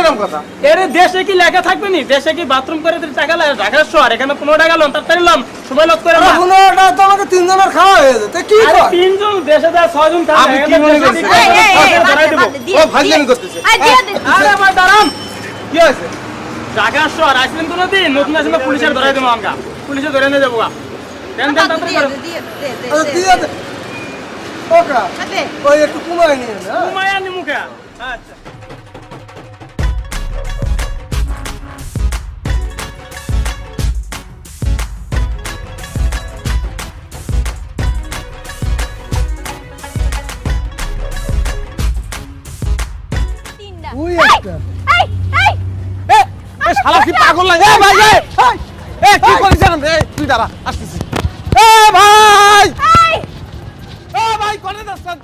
এরকম কথা? এর দেশে কি লেখা থাকবে নি? দেশে কি বাথরুম করে দিলে টাকা লাগে? ঢাকার শহর এখানে 15 টাকা লোন তাড়াতাড়ি নিলাম, সময় লস করে না। 15 টাকা তো আমাকে 3 জনের খাওয়া হয়ে যেত। তা কি আরে কর? 3 জন দেশে যায় 6 জন খাবে। আপনি কি মনে করছেন? ধরাই দেব। ও ফাজলামি করতেছে। আরে ভাই দাঁড়ান। কি হয়েছে? ঢাকার শহর আসলেন কোন দিন? নতুন আসলে পুলিশের ধরাই দেবো আমরা। পুলিশে ধরে নিয়ে যাবো। দেন দেন তাড়াতাড়ি করো। আচ্ছা দিয়ে দে। ওকা ওই একটু কমায় নিয়ে না। ঘুমায়া নি মুখে। আচ্ছা। ওই একটা এ শালা কি পাগল লাগে? এ ভাই এ কি করিস রে? তুই দাঁড়া আসতেছি। এ ভাই কোনে যাচ্ছেন?